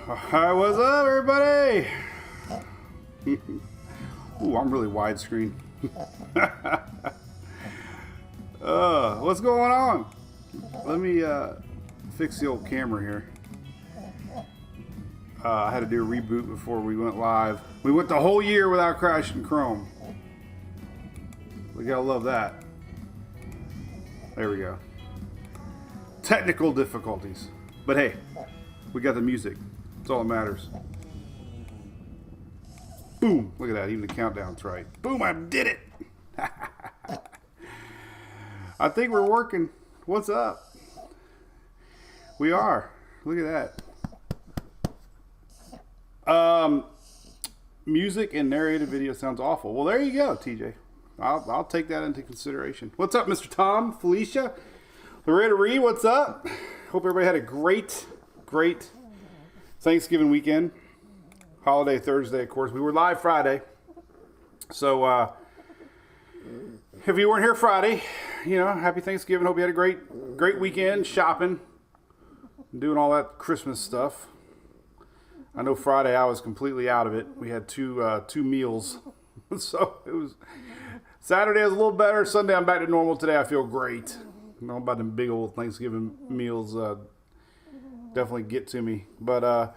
Hi, what's up, everybody? Ooh, I'm really widescreen. What's going on? Let me fix the old camera here. I had to do a reboot before we went live. We went the whole year without crashing Chrome. We gotta love that. There we go. Technical difficulties. But hey, we got the music. That's all that matters. Boom. Look at that. Even the countdown's right. Boom. I did it. I think we're working. What's up? We are. Look at that. Music and narrated video sounds awful. Well, there you go, TJ. I'll take that into consideration. What's up, Mr. Tom? Felicia? Loretta Reed, what's up? Hope everybody had a great Thanksgiving weekend. Holiday Thursday, of course. We were live Friday. So, if you weren't here Friday, happy Thanksgiving. Hope you had a great weekend shopping, doing all that Christmas stuff. I know Friday I was completely out of it. We had two meals. So it was Saturday was a little better. Sunday I'm back to normal. Today I feel great. About them big old Thanksgiving meals definitely get to me. But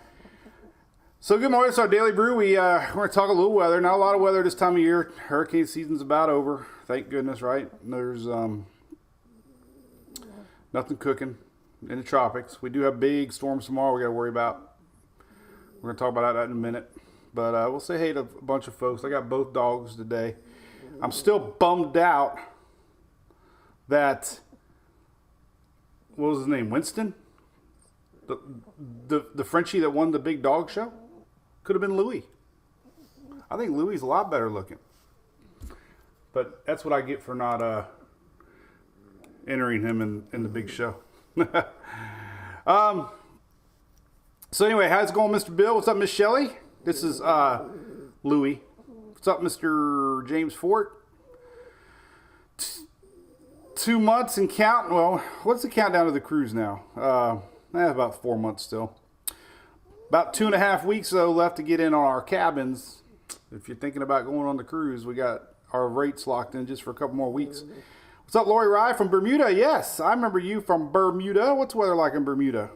so good morning. It's our Daily Brew. We're going to talk a little weather. Not a lot of weather this time of year. Hurricane season's about over. Thank goodness, right? There's nothing cooking in the tropics. We do have big storms tomorrow we got to worry about. We're going to talk about that in a minute. But we'll say hey to a bunch of folks. I got both dogs today. I'm still bummed out that, what was his name, Winston? The Frenchie that won the big dog show? Could have been Louis. I think Louis is a lot better looking. But that's what I get for not entering him in the big show. So anyway, how's it going, Mr. Bill? What's up, Miss Shelley? This is Louis. What's up, Mr. James Fort? 2 months and counting. Well, what's the countdown to the cruise now? About 4 months still. About 2.5 weeks, though, left to get in on our cabins. If you're thinking about going on the cruise, we got our rates locked in just for a couple more weeks. What's up, Lori Rye from Bermuda? Yes, I remember you from Bermuda. What's the weather like in Bermuda?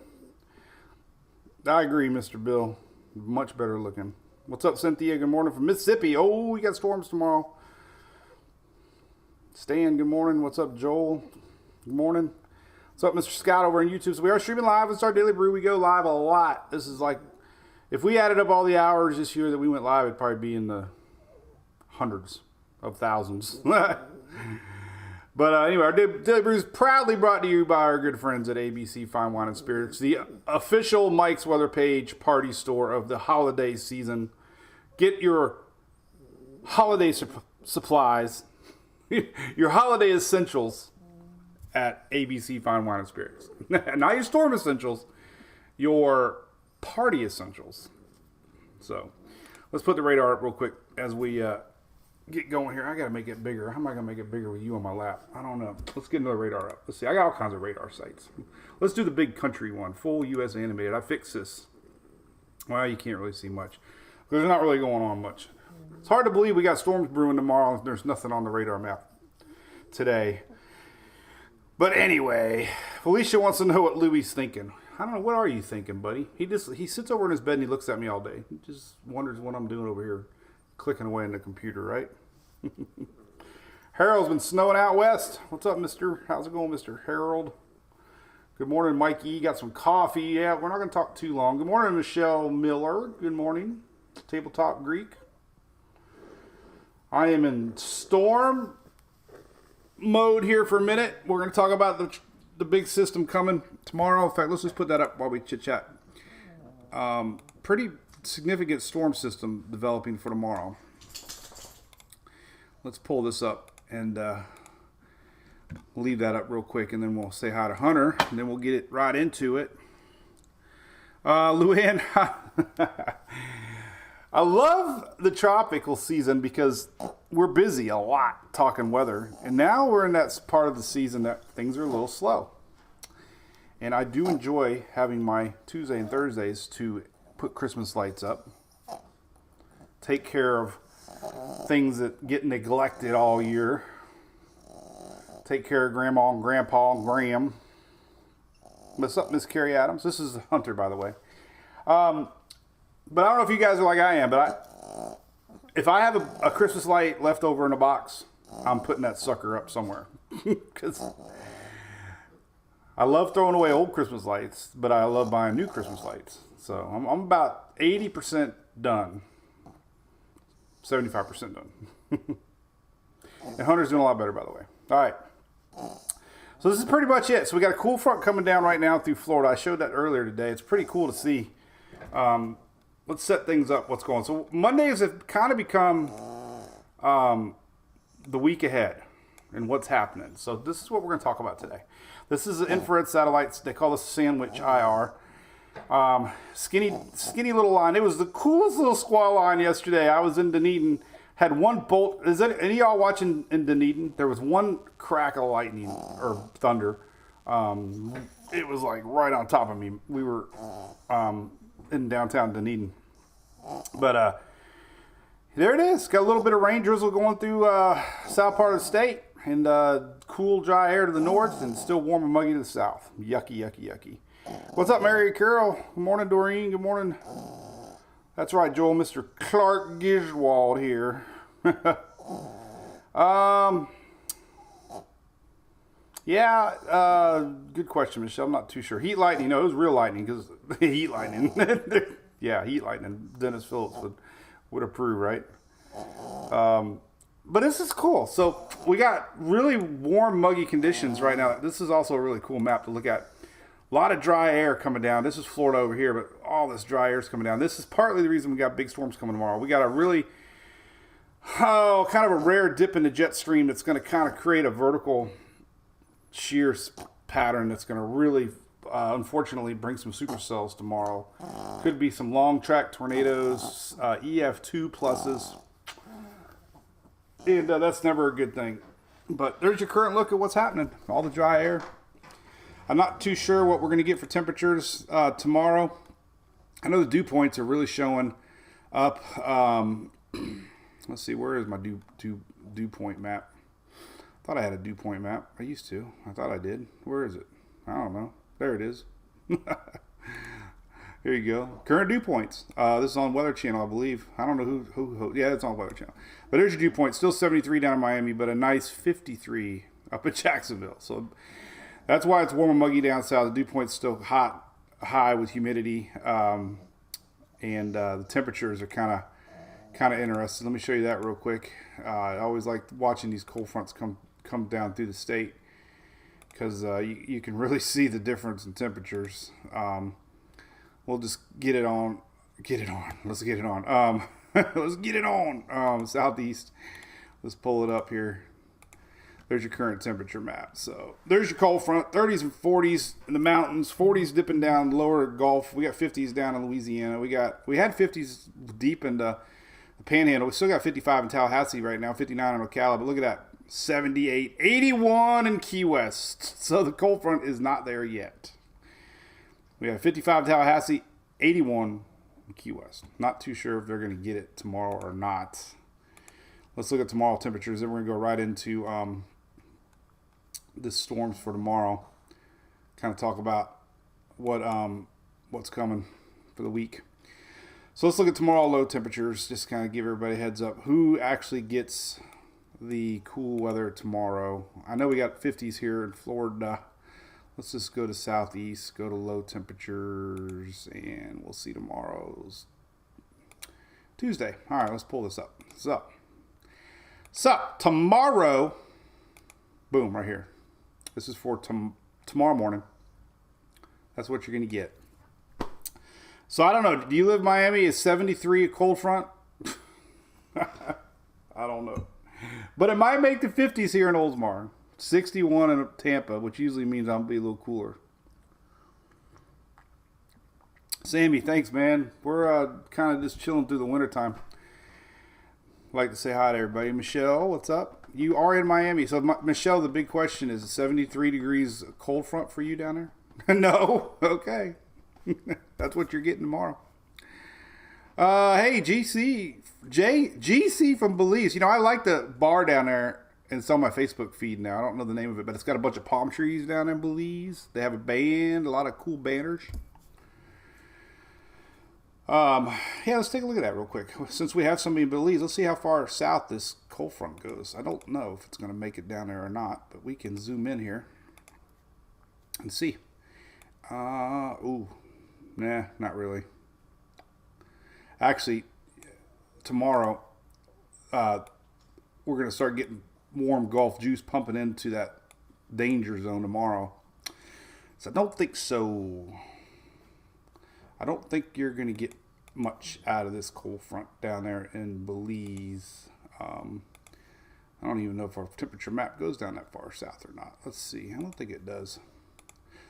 I agree, Mr. Bill. Much better looking. What's up, Cynthia? Good morning from Mississippi. Oh, we got storms tomorrow. Stan, good morning. What's up, Joel? Good morning. What's up, Mr. Scott over on YouTube? So we are streaming live. It's our Daily Brew. We go live a lot. This is like, if we added up all the hours this year that we went live, it'd probably be in the hundreds of thousands. But anyway, our Daily Brew is proudly brought to you by our good friends at ABC Fine Wine and Spirits, the official Mike's Weather Page party store of the holiday season. Get your holiday supplies, your holiday essentials at ABC Fine Wine and Spirits. Not your storm essentials, your party essentials. So let's put the radar up real quick as we get going here. I got to make it bigger. How am I going to make it bigger with you on my lap? I don't know. Let's get another radar up. Let's see. I got all kinds of radar sites. Let's do the big country one. Full US animated. I fixed this. Well, you can't really see much. There's not really going on much. It's hard to believe we got storms brewing tomorrow and there's nothing on the radar map today. But anyway, Felicia wants to know what Louie's thinking. I don't know. What are you thinking, buddy? He sits over in his bed and he looks at me all day. He just wonders what I'm doing over here, clicking away in the computer, right? Harold's been snowing out west. What's up, mister? How's it going, Mr. Harold? Good morning, Mikey. Got some coffee. Yeah, we're not going to talk too long. Good morning, Michelle Miller. Good morning. Tabletop Greek. I am in storm mode here for a minute. We're going to talk about the big system coming tomorrow. In fact, let's just put that up while we chit-chat. Pretty significant storm system developing for tomorrow. Let's pull this up and leave that up real quick, and then we'll say hi to Hunter, and then we'll get it right into it. Luann, I love the tropical season because we're busy a lot talking weather, and now we're in that part of the season that things are a little slow. And I do enjoy having my Tuesday and Thursdays to put Christmas lights up. Take care of things that get neglected all year. Take care of Grandma and Grandpa and Graham. What's up, Miss Carrie Adams? This is Hunter, by the way. But I don't know if you guys are like I am, but if I have a Christmas light left over in a box, I'm putting that sucker up somewhere. Because I love throwing away old Christmas lights, but I love buying new Christmas lights. So I'm about 80% done. 75% done. And Hunter's doing a lot better, by the way. All right. So this is pretty much it. So we got a cool front coming down right now through Florida. I showed that earlier today. It's pretty cool to see. Let's set things up. What's going on? So Mondays have kind of become the week ahead and what's happening. So this is what we're going to talk about today. This is the infrared satellites. They call this Sandwich IR. Skinny little line. It was the coolest little squall line yesterday. I was in Dunedin. Had one bolt. Is that any of y'all watching in Dunedin? There was one crack of lightning or thunder. It was like right on top of me. We were in downtown Dunedin. But there it is. Got a little bit of rain drizzle going through south part of the state. And cool, dry air to the north. And still warm and muggy to the south. Yucky, yucky, yucky. What's up, Mary Carol? Good morning, Doreen. Good morning. That's right, Joel. Mr. Clark Giswold here. Yeah, good question, Michelle. I'm not too sure. Heat lightning. No, it was real lightning because heat lightning. Yeah, heat lightning. Dennis Phillips would approve, right? But this is cool. So we got really warm, muggy conditions right now. This is also a really cool map to look at. A lot of dry air coming down. This is Florida over here, but all this dry air is coming down. This is partly the reason we got big storms coming tomorrow. We got a really, kind of a rare dip in the jet stream that's going to kind of create a vertical shear pattern that's going to really, unfortunately, bring some supercells tomorrow. Could be some long track tornadoes, EF2 pluses. And that's never a good thing. But there's your current look at what's happening. All the dry air. I'm not too sure what we're going to get for temperatures tomorrow. I know the dew points are really showing up. Let's see, where is my dew point map? I thought I had a dew point map. I used to. I thought I did. Where is it? I don't know. There it is. Here you go. Current dew points. This is on Weather Channel, I believe. I don't know who. Yeah, it's on Weather Channel. But there's your dew point. Still 73 down in Miami, but a nice 53 up at Jacksonville. So that's why it's warm and muggy down south. The dew point's still high with humidity, and the temperatures are kind of interesting. Let me show you that real quick. I always like watching these cold fronts come down through the state because you can really see the difference in temperatures. We'll just get it on. Let's get it on. Let's get it on. Southeast. Let's pull it up here. There's your current temperature map. So there's your cold front, 30s and 40s in the mountains, 40s dipping down lower Gulf. We got 50s down in Louisiana. We had 50s deep into the Panhandle. We still got 55 in Tallahassee right now, 59 in Ocala. But look at that, 78, 81 in Key West. So the cold front is not there yet. We got 55 in Tallahassee, 81 in Key West. Not too sure if they're going to get it tomorrow or not. Let's look at tomorrow temperatures. Then we're going to go right into the storms for tomorrow. Kind of talk about what's coming for the week. So let's look at tomorrow low temperatures. Just kind of give everybody a heads up. Who actually gets the cool weather tomorrow? I know we got 50s here in Florida. Let's just go to southeast, go to low temperatures, and we'll see tomorrow's Tuesday. All right, let's pull this up. So tomorrow, boom, right here. This is for tomorrow morning. That's what you're going to get. So I don't know. Do you live in Miami? Is 73 a cold front? I don't know. But it might make the 50s here in Oldsmar. 61 in Tampa, which usually means I'll be a little cooler. Sammy, thanks, man. We're kind of just chilling through the wintertime. Like to say hi to everybody. Michelle, what's up? You are in Miami. So, Michelle, the big question is 73 degrees cold front for you down there? No? Okay. That's what you're getting tomorrow. Hey, GC from Belize. You know, I like the bar down there, and it's on my Facebook feed now. I don't know the name of it, but it's got a bunch of palm trees down in Belize. They have a band, a lot of cool banners. Yeah, let's take a look at that real quick. Since we have somebody in Belize, let's see how far south this cold front goes. I don't know if it's going to make it down there or not, but we can zoom in here and see. Ooh, nah, not really. Actually, tomorrow, we're going to start getting warm Gulf juice pumping into that danger zone tomorrow. So I don't think so. I don't think you're going to get much out of this cold front down there in Belize. I don't even know if our temperature map goes down that far south or not. Let's see. I don't think it does.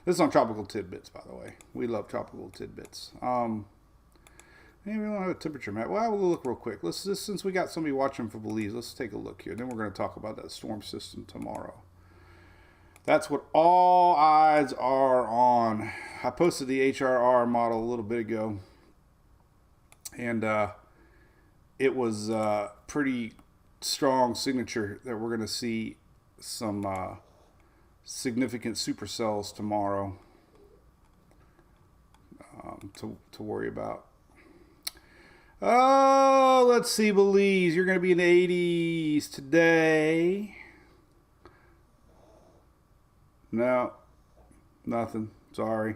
This is on Tropical Tidbits, by the way. We love Tropical Tidbits. Maybe we don't have a temperature map. Well, we'll look real quick. Let's just, since we got somebody watching for Belize, let's take a look here. Then we're going to talk about that storm system tomorrow. That's what all eyes are on. I posted the HRR model a little bit ago, and it was a pretty strong signature that we're going to see some significant supercells tomorrow to worry about. Oh, let's see, Belize. You're going to be in the 80s today. No, nothing. Sorry.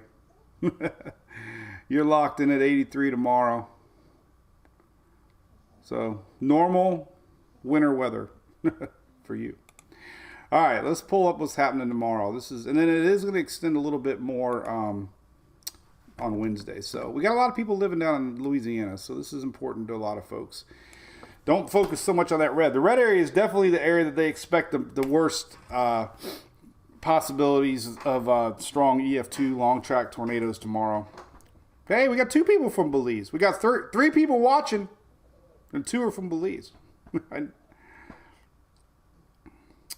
You're locked in at 83 tomorrow. So, normal winter weather for you. All right, let's pull up what's happening tomorrow. And then it is going to extend a little bit more on Wednesday. So we got a lot of people living down in Louisiana, so this is important to a lot of folks. Don't focus so much on that red. The red area is definitely the area that they expect the worst possibilities of strong EF2 long track tornadoes tomorrow. Hey, we got 2 people from Belize. We got 3 people watching, and 2 are from Belize. I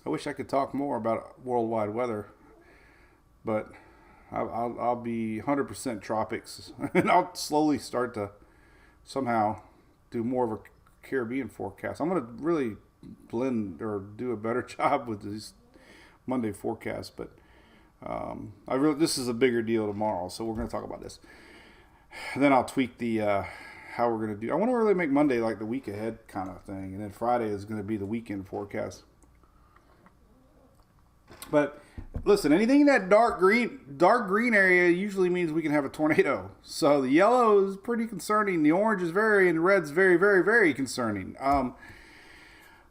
wish I could talk more about worldwide weather, but I'll be 100% tropics, and I'll slowly start to somehow do more of a Caribbean forecast. I'm going to really blend or do a better job with these Monday forecasts, but this is a bigger deal tomorrow, so we're going to talk about this. And then I'll tweak the how we're going to do. I want to really make Monday like the week ahead kind of thing, and then Friday is going to be the weekend forecast. But listen, anything in that dark green area usually means we can have a tornado. So the yellow is pretty concerning. The orange is and the red's very, very, very concerning.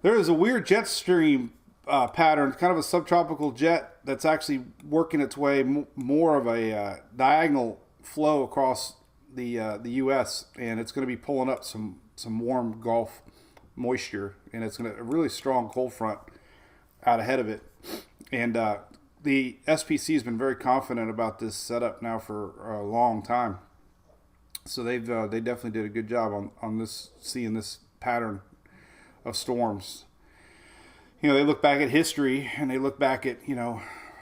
There is a weird jet stream pattern, kind of a subtropical jet that's actually working its way more of a diagonal flow across the U.S. and it's going to be pulling up some warm Gulf moisture, and it's going to a really strong cold front out ahead of it. And the SPC has been very confident about this setup now for a long time. So they definitely did a good job on this, seeing this pattern of storms. You know, they look back at history and they look back at,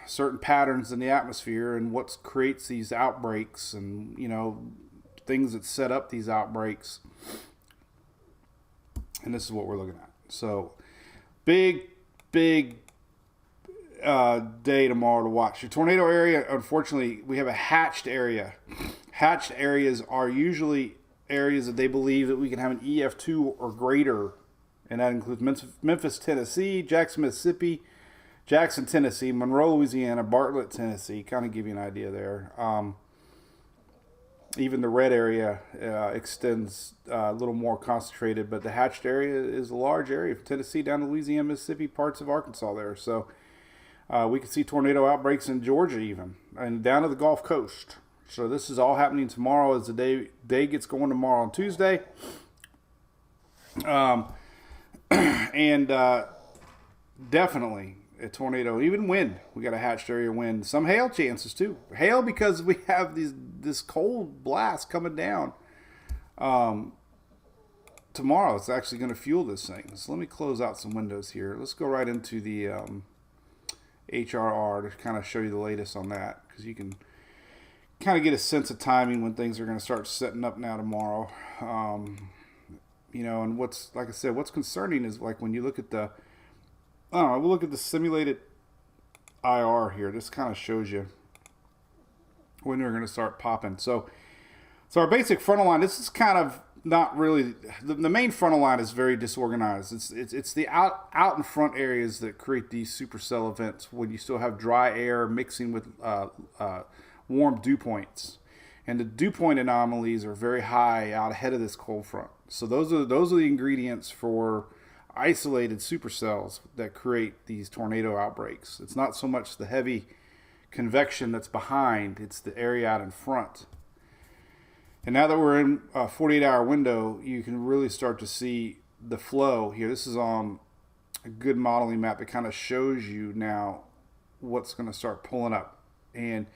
certain patterns in the atmosphere and what creates these outbreaks and, things that set up these outbreaks. And this is what we're looking at. So big day tomorrow to watch. Your tornado area, unfortunately, we have a hatched area. Hatched areas are usually areas that they believe that we can have an EF2 or greater, and that includes Memphis, Tennessee, Jackson, Mississippi, Jackson, Tennessee, Monroe, Louisiana, Bartlett, Tennessee. Kind of give you an idea there. Even the red area extends a little more concentrated, but the hatched area is a large area from Tennessee down to Louisiana, Mississippi, parts of Arkansas there. So we can see tornado outbreaks in Georgia even, and down to the Gulf Coast. So this is all happening tomorrow as the day gets going tomorrow on Tuesday. And definitely a tornado, even wind. We got a hatched area wind. Some hail chances too. Hail because we have this cold blast coming down. Tomorrow it's actually going to fuel this thing. So let me close out some windows here. Let's go right into the HRR to kind of show you the latest on that, because you can kind of get a sense of timing when things are going to start setting up now tomorrow. And like I said, what's concerning is like when you look at we'll look at the simulated IR here. This kind of shows you when they're going to start popping. So our basic frontal line, this is kind of not really, the main frontal line is very disorganized. It's the out in front areas that create these supercell events when you still have dry air mixing with warm dew points. And the dew point anomalies are very high out ahead of this cold front. So those are the ingredients for isolated supercells that create these tornado outbreaks. It's not so much the heavy convection that's behind, it's the area out in front. And now that we're in a 48-hour window, you can really start to see the flow here. This is on a good modeling map that kind of shows you now what's going to start pulling up. And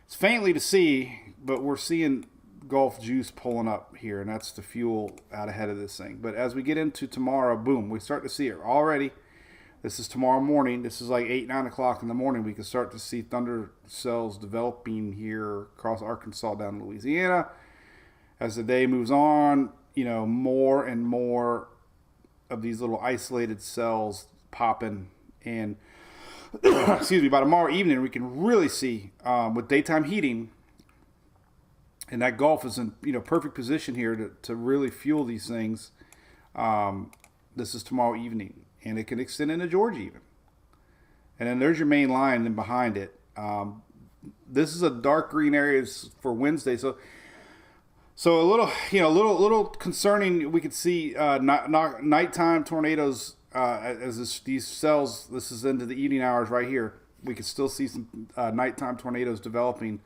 it's faintly to see, but we're seeing Gulf juice pulling up here, and that's the fuel out ahead of this thing. But as we get into tomorrow, boom, we start to see it already. This is tomorrow morning. This is like 8, 9 o'clock in the morning. We can start to see thunder cells developing here across Arkansas down to Louisiana. As the day moves on, more and more of these little isolated cells popping. And excuse me, by tomorrow evening, we can really see with daytime heating, and that Gulf is in perfect position here to really fuel these things. This is tomorrow evening, and it can extend into Georgia even. And then there's your main line, and behind it, this is a dark green area for Wednesday. So a little concerning. We could see nighttime tornadoes as these cells. This is into the evening hours right here. We could still see some nighttime tornadoes developing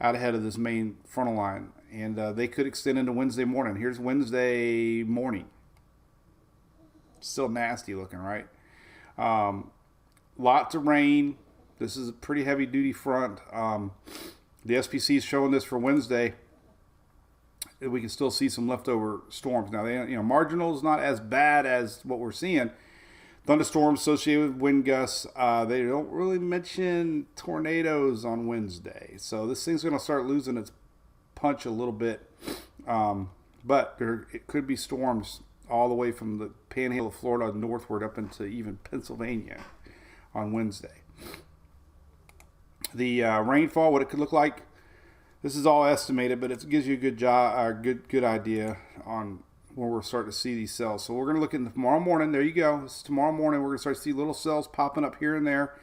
out ahead of this main frontal line, and they could extend into Wednesday morning. Here's Wednesday morning. Still nasty looking, right? Lots of rain. This is a pretty heavy duty front. The SPC is showing this for Wednesday. We can still see some leftover storms. Now, marginal is not as bad as what we're seeing. Thunderstorms associated with wind gusts. They don't really mention tornadoes on Wednesday. So this thing's going to start losing its punch a little bit. But it could be storms all the way from the panhandle of Florida northward up into even Pennsylvania on Wednesday. The rainfall, what it could look like, this is all estimated, but it gives you a good idea on when we're starting to see these cells. So we're going to look at tomorrow morning. There you go. This is tomorrow morning. We're going to start to see little cells popping up here and there.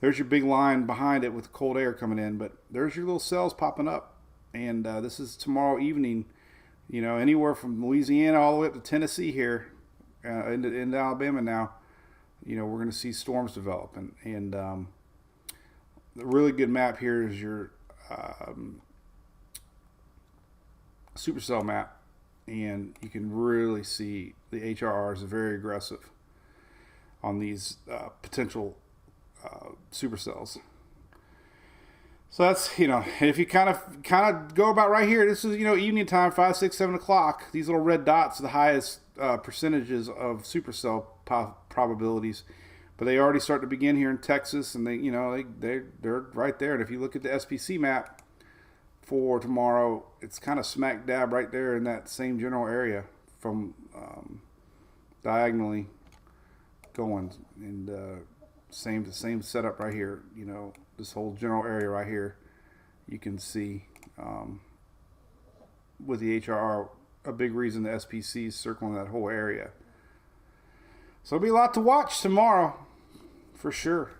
There's your big line behind it with cold air coming in, but there's your little cells popping up. And this is tomorrow evening, anywhere from Louisiana all the way up to Tennessee here, into Alabama now. We're going to see storms develop. And the really good map here is your supercell map, and you can really see the HRRs are very aggressive on these potential supercells. So that's, and if you kind of go about right here, this is, evening time, 5, 6, 7 o'clock. These little red dots are the highest percentages of supercell probabilities, but they already start to begin here in Texas, and they're right there. And if you look at the SPC map for tomorrow, it's kind of smack dab right there in that same general area from diagonally going, and same setup right here. This whole general area right here, you can see with the HRR, a big reason the SPC is circling that whole area. So it'll be a lot to watch tomorrow for sure.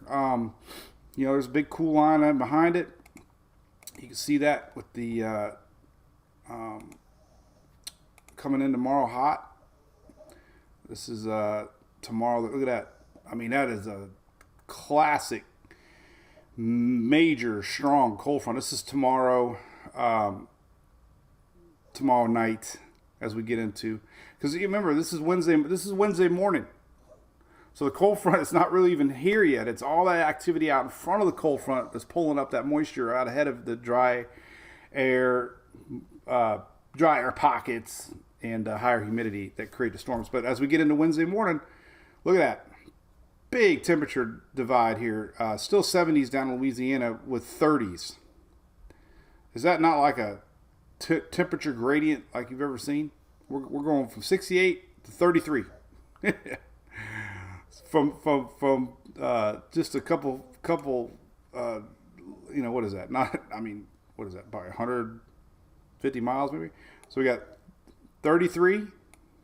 There's a big cool line behind it. You can see that with the coming in tomorrow hot. This is tomorrow. Look at that. I mean, that is a classic, major, strong cold front. This is tomorrow night as we get into, because you remember this is Wednesday morning. So the cold front is not really even here yet. It's all that activity out in front of the cold front that's pulling up that moisture out ahead of the dry air pockets and higher humidity that create the storms. But as we get into Wednesday morning, look at that. Big temperature divide here. Still 70s down in Louisiana with 30s. Is that not like a temperature gradient like you've ever seen? We're going from 68 to 33. from just a couple what is that? Not, I mean, what is that? Probably 150 miles maybe. So we got 33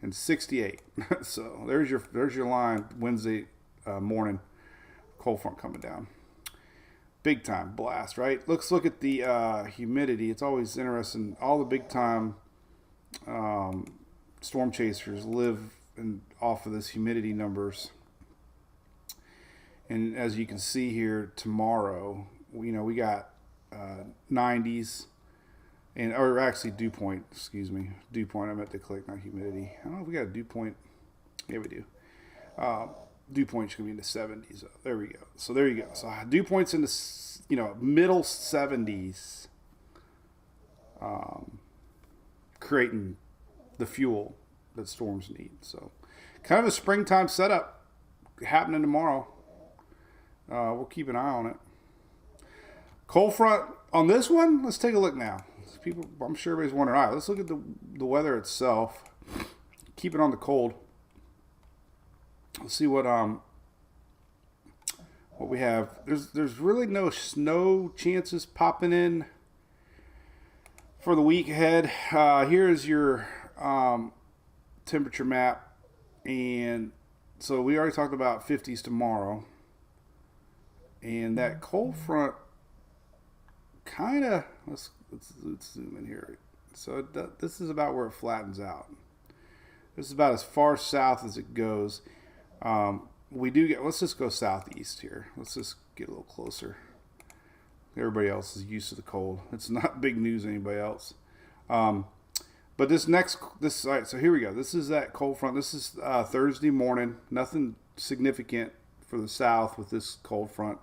and 68. So there's your line Wednesday morning. Cold front coming down. Big time blast, right? Let's look at the humidity. It's always interesting. All the big time storm chasers live off of this humidity numbers. And as you can see here, tomorrow, we got 90s, or actually dew point. Excuse me, dew point. I meant to click, not humidity. I don't know if we got a dew point. Yeah, we do. Dew point's gonna be in the 70s. There we go. So there you go. So dew point's in the middle 70s, creating the fuel that storms need. So kind of a springtime setup happening tomorrow. We'll keep an eye on it. Cold front on this one. Let's take a look now. I'm sure everybody's wondering. All right, let's look at the weather itself. Keep it on the cold. Let's see what we have. There's really no snow chances popping in for the week ahead. Here is your temperature map, and so we already talked about 50s tomorrow, and that cold front kind of let's zoom in here. So this is about where it flattens out. This is about as far south as it goes. Let's just go southeast here. Let's just get a little closer. Everybody else is used to the cold. It's not big news to anybody else. But all right, so here we go. This is that cold front. This is Thursday morning. Nothing significant for the south with this cold front.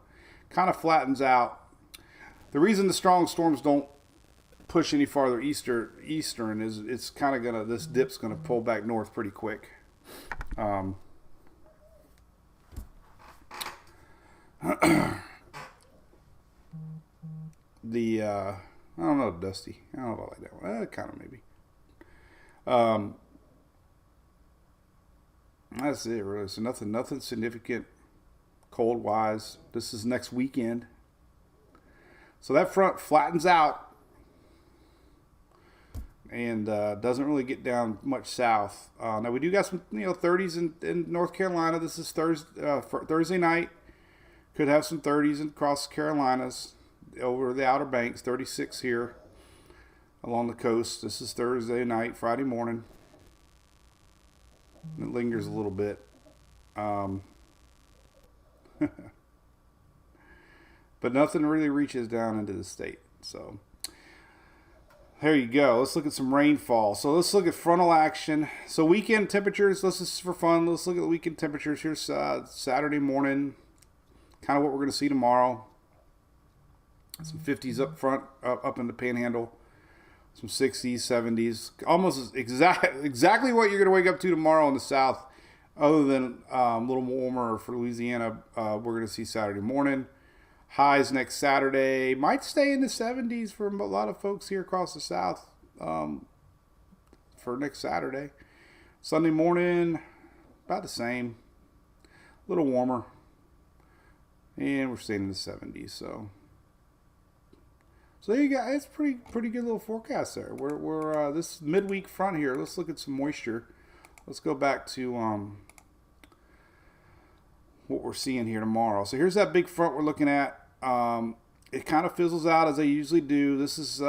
Kind of flattens out. The reason the strong storms don't push any farther eastern is it's kind of this dip's gonna pull back north pretty quick. I don't know, Dusty. I don't know if I like that one. Kind of maybe. That's it, really. So nothing significant cold wise. This is next weekend. So that front flattens out and doesn't really get down much south. Now we do got some 30s in North Carolina. This is Thursday night. Could have some 30s across the Carolinas over the Outer Banks. 36 here along the coast. This is Thursday night, Friday morning. It lingers a little bit. But nothing really reaches down into the state. So there you go. Let's look at some rainfall. So let's look at frontal action. So weekend temperatures, just for fun, let's look at the weekend temperatures. Here's Saturday morning, kind of what we're going to see tomorrow. Some 50s up front, up in the Panhandle. Some 60s, 70s. Almost exactly what you're going to wake up to tomorrow in the south, other than a little warmer for Louisiana. We're going to see Saturday morning. Highs next Saturday. Might stay in the 70s for a lot of folks here across the south for next Saturday. Sunday morning, about the same. A little warmer. And we're staying in the 70s. So there you go. It's pretty good little forecast there. We're this midweek front here. Let's look at some moisture. Let's go back to what we're seeing here tomorrow. So here's that big front we're looking at. It kind of fizzles out as they usually do. This is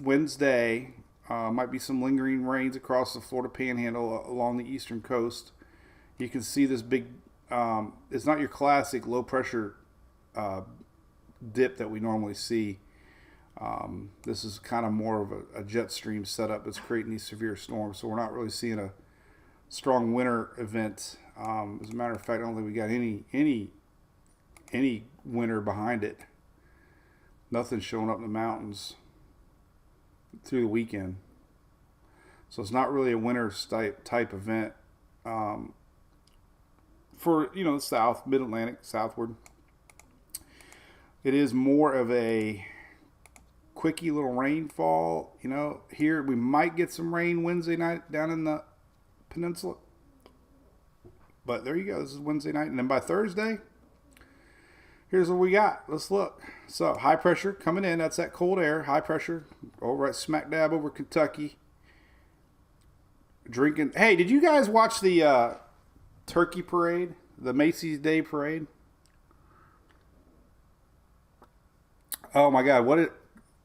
Wednesday. Might be some lingering rains across the Florida Panhandle along the eastern coast. You can see this big, it's not your classic low pressure dip that we normally see. This is kind of more of a jet stream setup that's creating these severe storms. So we're not really seeing a strong winter event. As a matter of fact, I don't think we got any winter behind it. Nothing showing up in the mountains through the weekend. So it's not really a winter type event for the south, mid-Atlantic, southward. It is more of a quickie little rainfall. You know, here we might get some rain Wednesday night down in the peninsula. But there you go. This is Wednesday night. And then by Thursday, here's what we got. Let's look. So high pressure coming in. That's that cold air. High pressure over at smack dab over Kentucky. Drinking. Hey, did you guys watch the turkey parade? The Macy's Day Parade? Oh my God!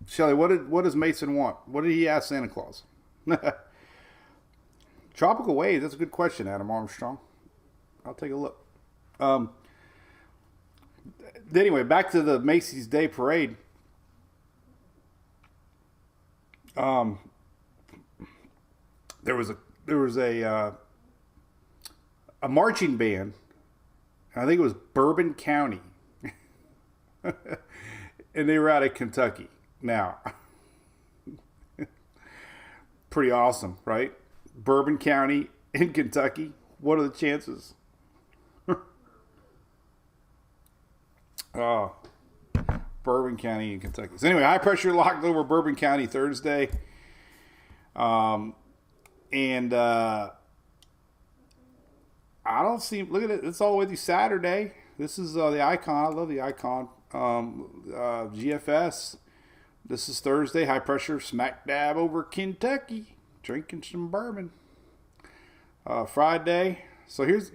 Shelly? What does Mason want? What did he ask Santa Claus? Tropical waves. That's a good question, Adam Armstrong. I'll take a look. Anyway, back to the Macy's Day Parade. There was a marching band. I think it was Bourbon County, and they were out of Kentucky. Now, pretty awesome, right? Bourbon County in Kentucky. What are the chances? Oh, Bourbon County in Kentucky. So anyway, high pressure locked over Bourbon County Thursday. I don't see. Look at it. It's all the way through Saturday. This is the icon. I love the icon. GFS. This is Thursday. High pressure smack dab over Kentucky. Drinking some bourbon. Friday. So here's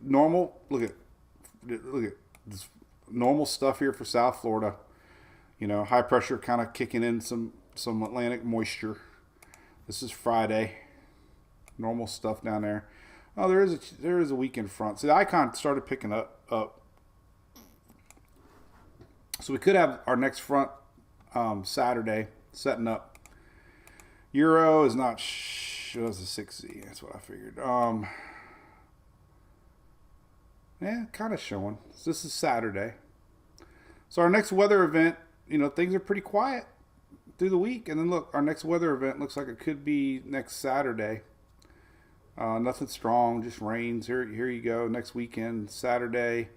normal. Look at this normal stuff here for South Florida. High pressure kind of kicking in some Atlantic moisture. This is Friday. Normal stuff down there. Oh, there is a weekend front. So the icon started picking up. So we could have our next front Saturday setting up. Euro is not. It was a 6Z. That's what I figured. Yeah, kind of showing. So this is Saturday. So our next weather event, things are pretty quiet through the week. And then look, our next weather event looks like it could be next Saturday. Nothing strong, just rains. Here you go. Next weekend, Saturday,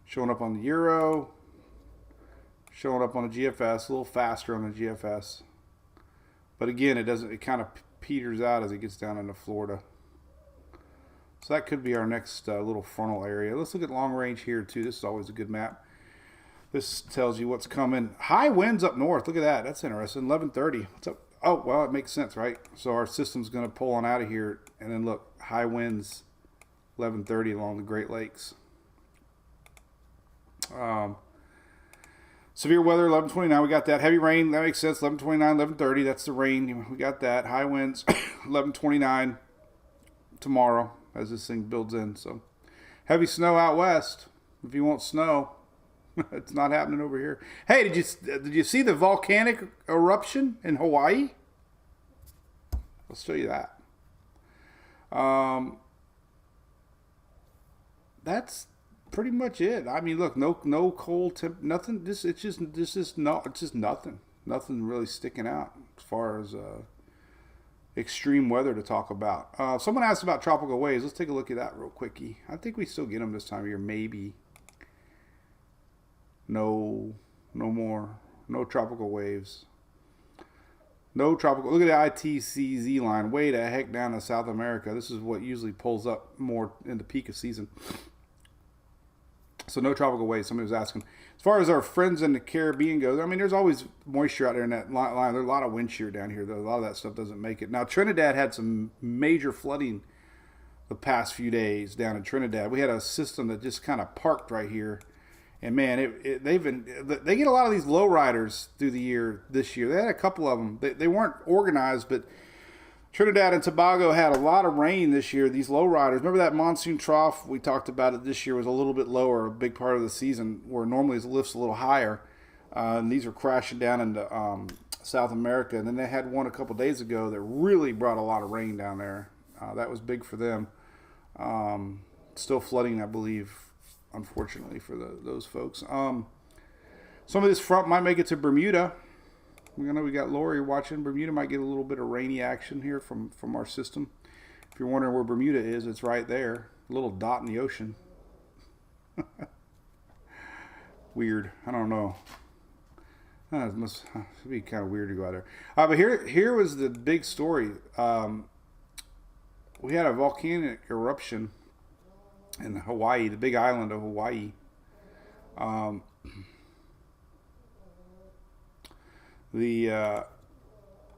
showing up on the Euro, showing up on the GFS, a little faster on the GFS. But again, it kind of peters out as it gets down into Florida. So that could be our next little frontal area. Let's look at long range here too. This is always a good map. This tells you what's coming. High winds up north. Look at that. That's interesting. 11:30. What's up? Oh, well, it makes sense, right? So our system's going to pull on out of here. And then look, high winds, 11:30 along the Great Lakes. Severe weather, 11:29. We got that. Heavy rain, that makes sense. 11:29, 11:30. That's the rain. We got that. High winds, 11:29 tomorrow as this thing builds in. So heavy snow out west. If you want snow, it's not happening over here. Hey, did you see the volcanic eruption in Hawaii? I'll show you that. That's pretty much it. I mean, look, no cold temp, nothing. It's just nothing. Nothing really sticking out as far as extreme weather to talk about. Someone asked about tropical waves. Let's take a look at that real quickie. I think we still get them this time of year, maybe. No more. No tropical waves. No tropical. Look at the ITCZ line. Way the heck down to South America. This is what usually pulls up more in the peak of season. So no tropical waves. Somebody was asking. As far as our friends in the Caribbean goes, I mean, there's always moisture out there in that line. There's a lot of wind shear down here, though. A lot of that stuff doesn't make it. Now, Trinidad had some major flooding the past few days down in Trinidad. We had a system that just kind of parked right here. And man, they get a lot of these lowriders through the year this year. They had a couple of them. They weren't organized, but Trinidad and Tobago had a lot of rain this year. These lowriders. Remember that monsoon trough? We talked about it this year was a little bit lower, a big part of the season, where normally it lifts a little higher. And these were crashing down into South America. And then they had one a couple days ago that really brought a lot of rain down there. That was big for them. Still flooding, I believe, unfortunately for those folks. Some of this front might make it to Bermuda. We got Lori watching. Bermuda might get a little bit of rainy action here from our system. If you're wondering where Bermuda is, it's right there. A little dot in the ocean. Weird. I don't know. It must be kind of weird to go out there. But here was the big story. We had a volcanic eruption in Hawaii, the big island of Hawaii. Um,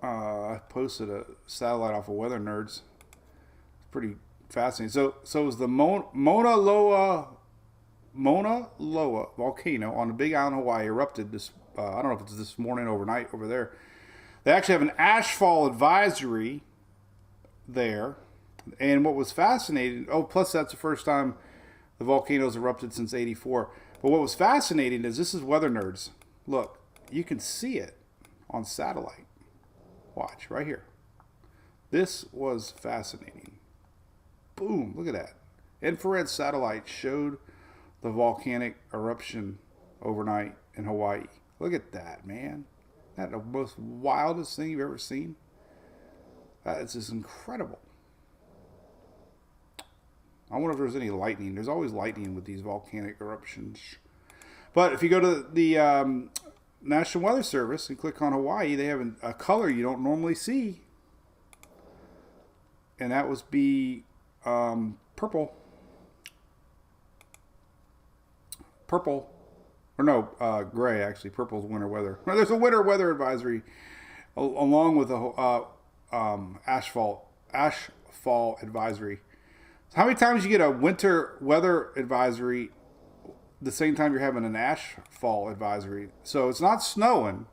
I posted a satellite off of Weather Nerds. It's pretty fascinating. So it was the Mauna Loa volcano on the Big Island, Hawaii, erupted this. I don't know if it's this morning, overnight over there. They actually have an ashfall advisory there, and what was fascinating. Oh, plus that's the first time the volcano's erupted since '84. But what was fascinating is this is Weather Nerds. Look, you can see it on satellite. Watch right here. This was fascinating. Boom! Look at that. Infrared satellite showed the volcanic eruption overnight in Hawaii. Look at that, man. That's the most wildest thing you've ever seen. It's just incredible. I wonder if there's any lightning. There's always lightning with these volcanic eruptions. But if you go to the National Weather Service and click on Hawaii, they have a color you don't normally see. And that would be purple. Purple. Or no, gray, actually. Purple's winter weather. No, there's a winter weather advisory along with a ashfall advisory. So how many times you get a winter weather advisory the same time you're having an ashfall advisory? So it's not snowing.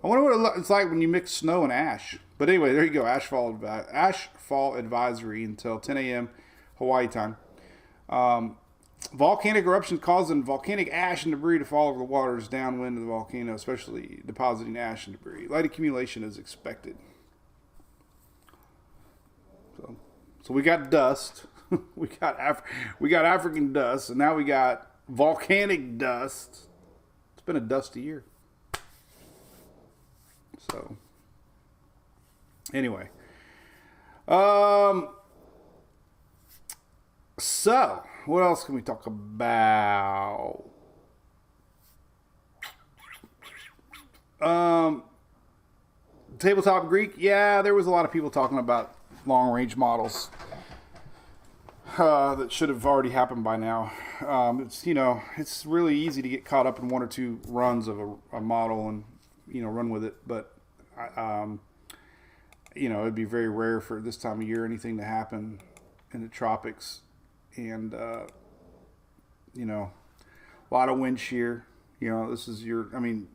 I wonder what it's like when you mix snow and ash. But anyway, there you go. Ashfall advisory until 10 a.m. Hawaii time. Volcanic eruptions causing volcanic ash and debris to fall over the waters downwind of the volcano, especially depositing ash and debris. Light accumulation is expected. So we got dust. we got African dust, and now we got volcanic dust. It's been a dusty year. So anyway, so what else can we talk about? Tabletop Greek. Yeah, there was a lot of people talking about long range models that should have already happened by now. It's really easy to get caught up in one or two runs of a model and run with it, but it'd be very rare for this time of year anything to happen in the tropics. And a lot of wind shear. This is you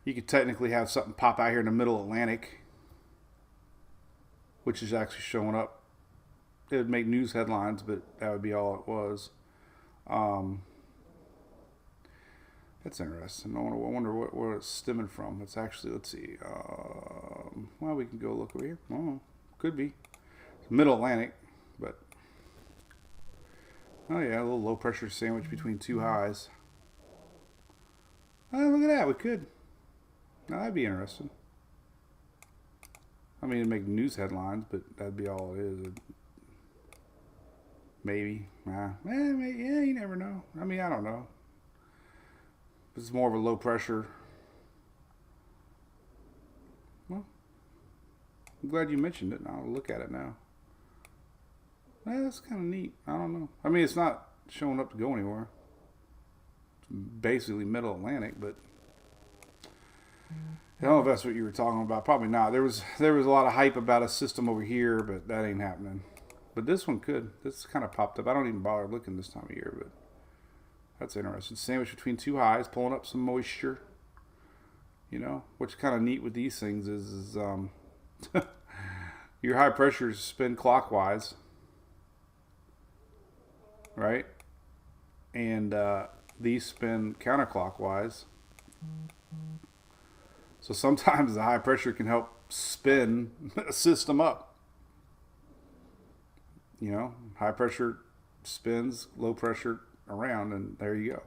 could technically have something pop out here in the middle Atlantic, which is actually showing up. It would make news headlines, but that would be all it was. That's interesting. I wonder where it's stemming from. It's actually, let's see. We can go look over here. Oh, could be middle Atlantic, but oh yeah, a little low pressure sandwich between two highs. Oh, look at that. We could. Now, that'd be interesting. It'd make news headlines, but that'd be all it is. Maybe. Maybe. Yeah, you never know. I don't know. This is more of a low pressure. Well, I'm glad you mentioned it. I'll look at it now. That's kind of neat. I don't know. It's not showing up to go anywhere. It's basically middle Atlantic, but I don't know if that's what you were talking about. Probably not. There was a lot of hype about a system over here, but that ain't happening. But this one could. This kind of popped up. I don't even bother looking this time of year, but that's interesting. Sandwich between two highs, pulling up some moisture. What's kind of neat with these things is your high pressures spin clockwise, right? And these spin counterclockwise. So sometimes the high pressure can help spin a system up. High pressure spins low pressure around, and there you go.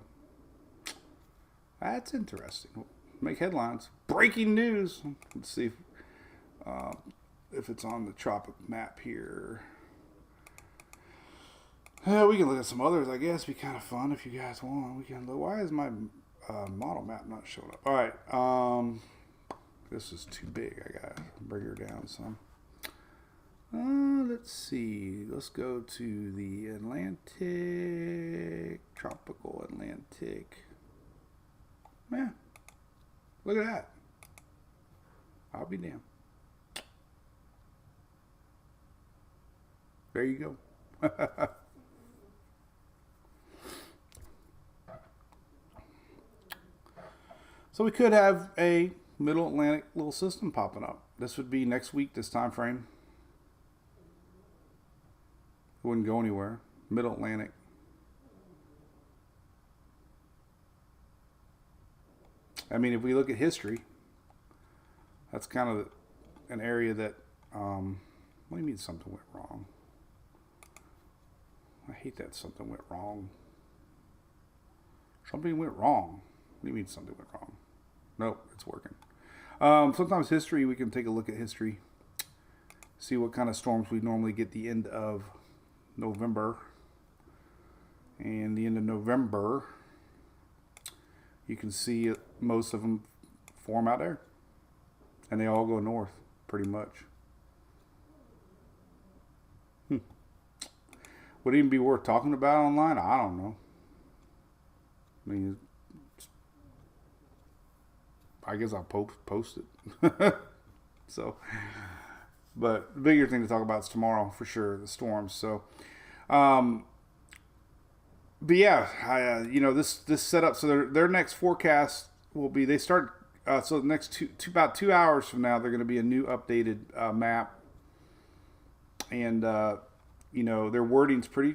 That's interesting. Make headlines. Breaking news. Let's see if it's on the tropic map here. We can look at some others, I guess. Be kind of fun if you guys want. We can look. Why is my Model map not showing up. All right. This is too big. I gotta bring her down some. Let's see. Let's go to the Atlantic, tropical Atlantic. Man, look at that. I'll be damned. There you go. So we could have a middle Atlantic little system popping up. This would be next week, this time frame. It wouldn't go anywhere. Middle Atlantic. I mean, if we look at history, that's kind of an area that, what do you mean something went wrong? I hate that something went wrong. Something went wrong. What do you mean something went wrong? Nope, it's working. Sometimes history, we can take a look at history, see what kind of storms we normally get the end of November. And the end of November, you can see most of them form out there. And they all go north, pretty much. Would it even be worth talking about online? I don't know. I mean, I guess I'll post it. So, but the bigger thing to talk about is tomorrow for sure, the storms. So, but yeah, this setup. So their next forecast will be, they start. So the next about 2 hours from now, they're going to be a new updated map, and their wording's pretty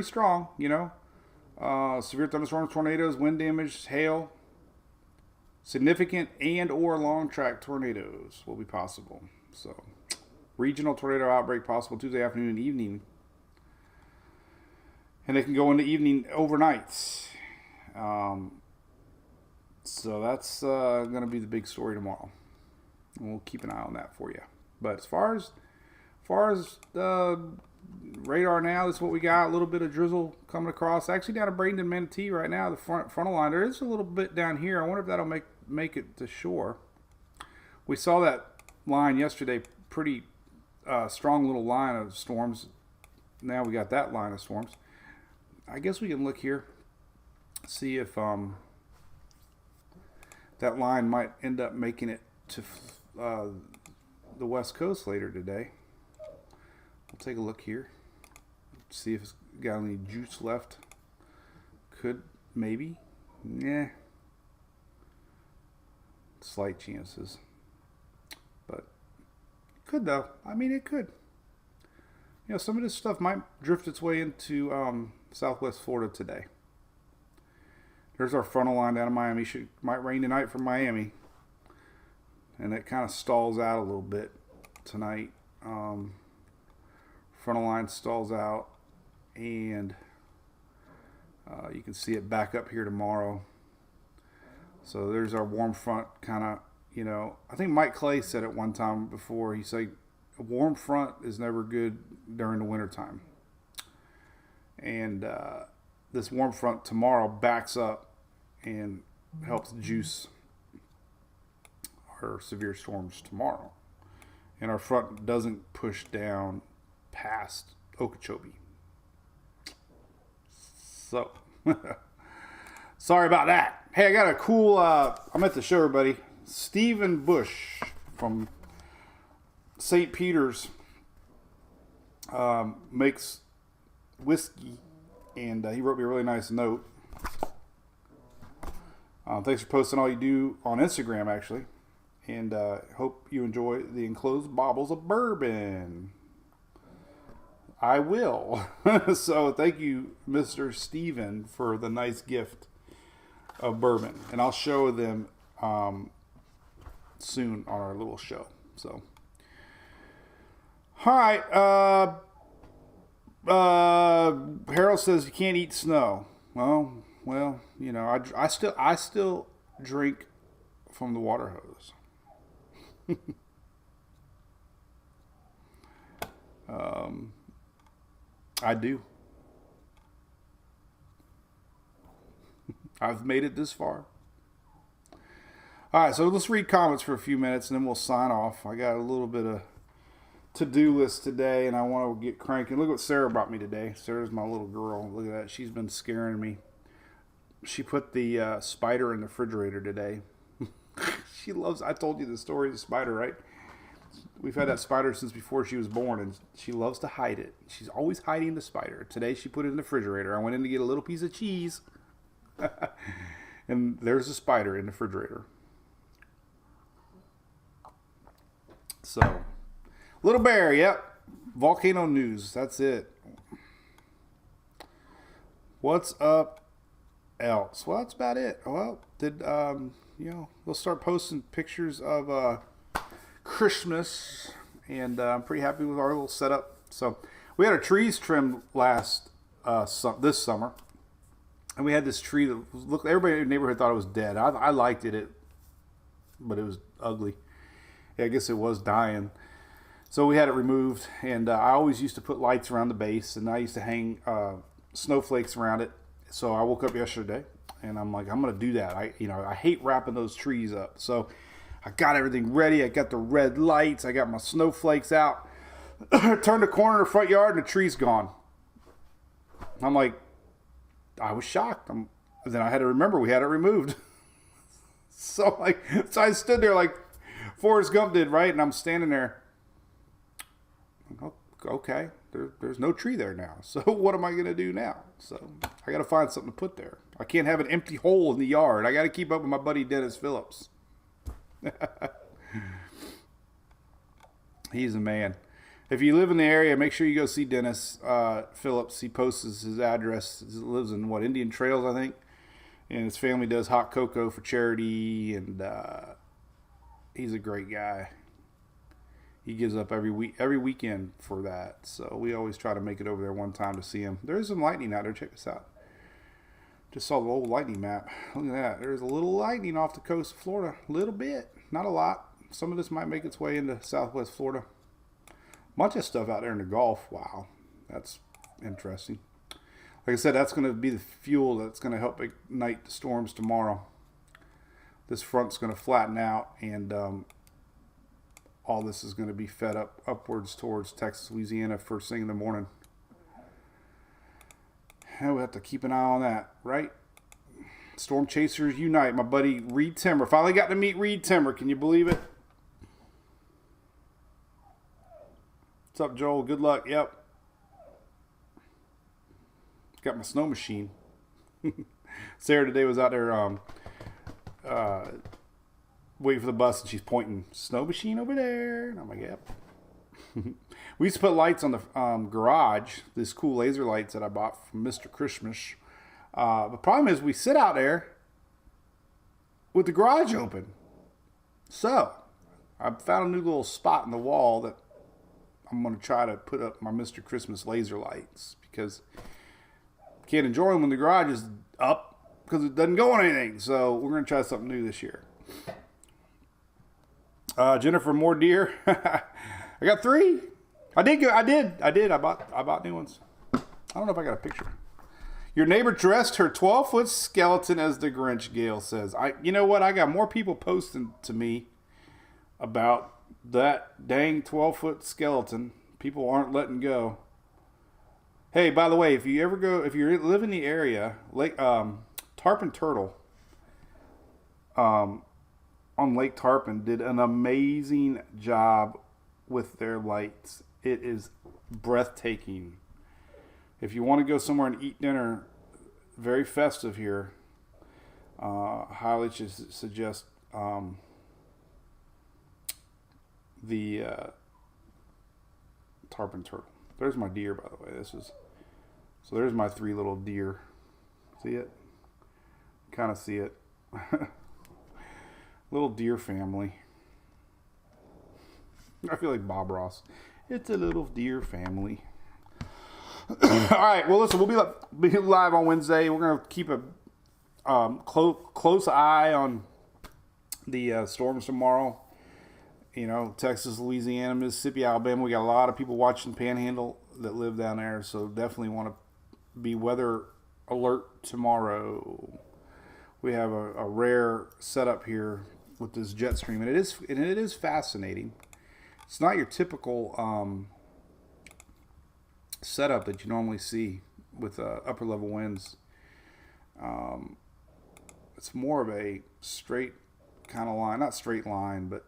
strong. Severe thunderstorms, tornadoes, wind damage, hail, significant and or long track tornadoes will be possible. So, regional tornado outbreak possible Tuesday afternoon and evening, and they can go into evening overnights. So that's going to be the big story tomorrow. And we'll keep an eye on that for you. But as far as radar now, this is what we got. A little bit of drizzle coming across. Actually down to Bradenton, Manatee right now, the frontal line. There is a little bit down here. I wonder if that'll make it to shore. We saw that line yesterday, pretty strong little line of storms. Now we got that line of storms. I guess we can look here, see if that line might end up making it to the West Coast later today. We'll take a look here, see if it's got any juice left. Could, maybe. Yeah. Slight chances. But could though. I mean, it could. Some of this stuff might drift its way into Southwest Florida today. There's our frontal line down to Miami. Might rain tonight from Miami. And it kind of stalls out a little bit tonight. Frontal line stalls out. And you can see it back up here tomorrow. So there's our warm front kind of, I think Mike Clay said it one time before. He said a warm front is never good during the wintertime. And this warm front tomorrow backs up and helps juice our severe storms tomorrow. And our front doesn't push down past Okeechobee. So, sorry about that. Hey, I got a cool, I meant to show everybody, Stephen Bush from St. Peter's makes whiskey, and he wrote me a really nice note. Thanks for posting all you do on Instagram, actually. And hope you enjoy the enclosed baubles of bourbon. I will. So thank you, Mr. Steven, for the nice gift of bourbon. And I'll show them soon on our little show. So, all right. Harold says you can't eat snow. Well, I still drink from the water hose. I do. I've made it this far. All right, so let's read comments for a few minutes and then we'll sign off. I got a little bit of to-do list today and I want to get cranking. Look what Sarah brought me today. Sarah's my little girl. Look at that. She's been scaring me. She put the spider in the refrigerator today. She loves, I told you the story of the spider, right? We've had that spider since before she was born, and she loves to hide it. She's always hiding the spider. Today she put it in the refrigerator. I went in to get a little piece of cheese, and there's a spider in the refrigerator. So, Little Bear, yep. Volcano news, that's it. What's up else? Well, that's about it. Well, we'll start posting pictures of Christmas, and I'm pretty happy with our little setup. So we had our trees trimmed this summer, and we had this tree that looked, everybody in the neighborhood thought it was dead. I liked it, but it was ugly. Yeah, I guess it was dying. So we had it removed, and I always used to put lights around the base, and I used to hang snowflakes around it. So I woke up yesterday, and I'm like, I'm gonna do that. I hate wrapping those trees up. So I got everything ready. I got the red lights. I got my snowflakes out. Turned the corner in the front yard, and the tree's gone. I'm like, I was shocked. Then I had to remember we had it removed. So I stood there like Forrest Gump did, right? And I'm standing there. Okay, there's no tree there now. So what am I going to do now? So I got to find something to put there. I can't have an empty hole in the yard. I got to keep up with my buddy Dennis Phillips. He's a man. If you live in the area, make sure you go see Dennis Phillips. He posts his address. He lives in Indian Trails, I think. And his family does hot cocoa for charity, and he's a great guy. He gives up every weekend for that. So we always try to make it over there one time to see him. There is some lightning out there. Check this out. Just saw the old lightning map. Look at that. There's a little lightning off the coast of Florida. A little bit. Not a lot. Some of this might make its way into southwest Florida. Bunch of stuff out there in the Gulf. Wow. That's interesting. Like I said, that's going to be the fuel that's going to help ignite the storms tomorrow. This front's going to flatten out, and all this is going to be fed upwards towards Texas, Louisiana first thing in the morning. And we have to keep an eye on that, right? Storm Chasers Unite. My buddy Reed Timmer. Finally got to meet Reed Timmer. Can you believe it? What's up, Joel? Good luck. Yep. Got my snow machine. Sarah today was out there waiting for the bus, and she's pointing, snow machine over there. And I'm like, yep. We used to put lights on the garage, these cool laser lights that I bought from Mr. Christmas. The problem is we sit out there with the garage open. So I found a new little spot in the wall that I'm going to try to put up my Mr. Christmas laser lights, because I can't enjoy them when the garage is up because it doesn't go on anything. So we're going to try something new this year. Jennifer, more deer. I got 3. I did. I bought new ones. I don't know if I got a picture. Your neighbor dressed her 12-foot skeleton as the Grinch, Gail says. You know what? I got more people posting to me about that dang 12-foot skeleton. People aren't letting go. Hey, by the way, if you live in the area, Tarpon Turtle, on Lake Tarpon did an amazing job with their lights. It is breathtaking. If you want to go somewhere and eat dinner, very festive here, highly suggest the Tarpon Turtle. There's my deer, by the way. So there's my 3 little deer. See it? Kind of see it. Little deer family. I feel like Bob Ross. It's a little deer family. All right. Well, listen, we'll be live on Wednesday. We're going to keep a close eye on the storms tomorrow. You know, Texas, Louisiana, Mississippi, Alabama. We got a lot of people watching Panhandle that live down there. So definitely want to be weather alert tomorrow. we have a rare setup here with this jet stream, and it is fascinating. It's not your typical setup that you normally see with upper level winds. It's more of a straight kind of line, not straight line, but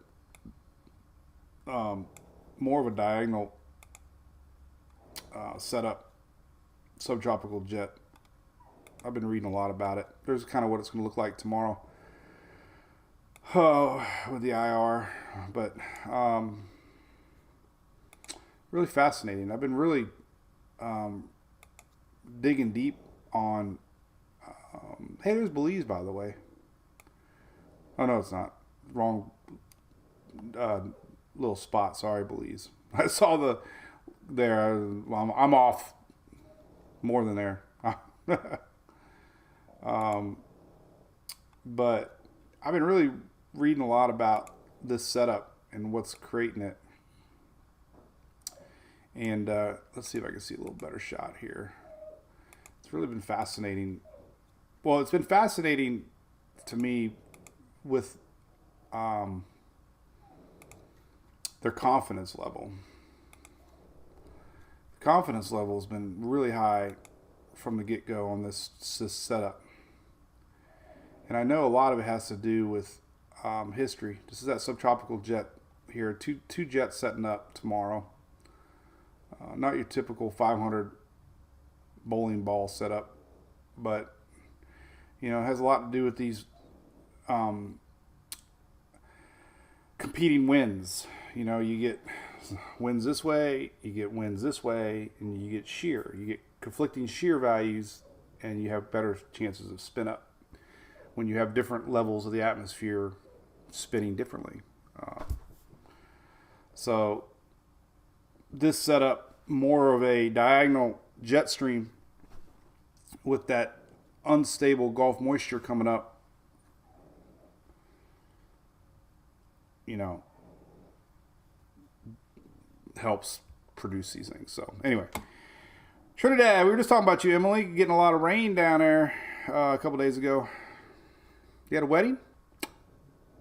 more of a diagonal setup, subtropical jet. I've been reading a lot about it. There's kind of what it's going to look like tomorrow with the IR, but really fascinating. I've been really digging deep on. Hey, there's Belize, by the way. Oh no, it's not. Wrong little spot. Sorry, Belize. I saw there. I'm off more than there. But I've been really reading a lot about this setup and what's creating it. And let's see if I can see a little better shot here. It's really been fascinating. Well, it's been fascinating to me with their confidence level. The confidence level has been really high from the get-go on this setup. And I know a lot of it has to do with history. This is that subtropical jet here. Two jets setting up tomorrow. Not your typical 500 bowling ball setup, but it has a lot to do with these competing winds. You get winds this way, you get winds this way, and you get shear. You get conflicting shear values, and you have better chances of spin up when you have different levels of the atmosphere spinning differently. So this setup, more of a diagonal jet stream with that unstable Gulf moisture coming up, helps produce these things. So anyway, Trinidad, we were just talking about you, Emily, getting a lot of rain down there a couple days ago. You had a wedding?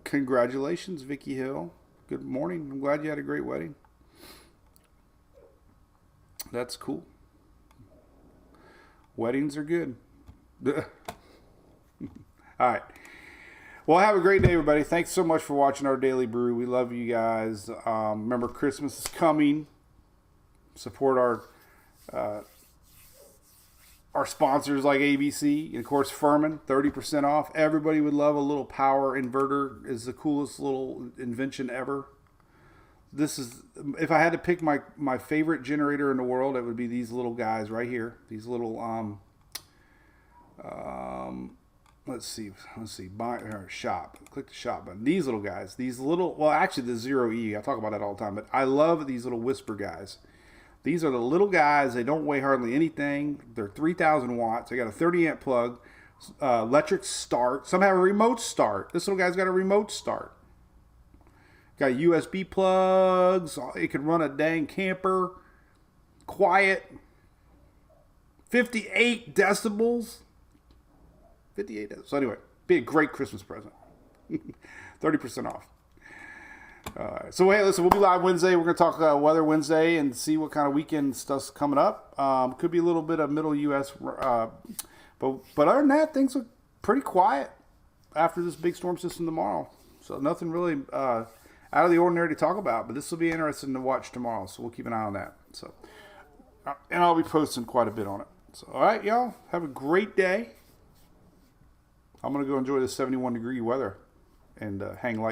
Congratulations, Vicky Hill. Good morning. I'm glad you had a great wedding. That's cool. Weddings are good. All right. Well, have a great day, everybody. Thanks so much for watching our Daily Brew. We love you guys. Remember, Christmas is coming. Support our sponsors like ABC and, of course, Furman, 30% off. Everybody would love a little power inverter. Is the coolest little invention ever. This is, if I had to pick my favorite generator in the world, it would be these little guys right here. These little let's see, buy or shop. Click the shop button. These little guys, actually the 0E, I talk about that all the time, but I love these little whisper guys. These are the little guys. They don't weigh hardly anything. They're 3,000 watts. They got a 30 amp plug, electric start. Some have a remote start. This little guy's got a remote start. Got USB plugs. It can run a dang camper. Quiet. 58 decibels. 58 decibels. So anyway, be a great Christmas present. 30% off. So hey, listen, we'll be live Wednesday. We're going to talk weather Wednesday and see what kind of weekend stuff's coming up. Could be a little bit of middle U.S. But other than that, things are pretty quiet after this big storm system tomorrow. So nothing really out of the ordinary to talk about. But this will be interesting to watch tomorrow. So we'll keep an eye on that. So, and I'll be posting quite a bit on it. So all right, y'all, have a great day. I'm going to go enjoy the 71-degree weather and hang light.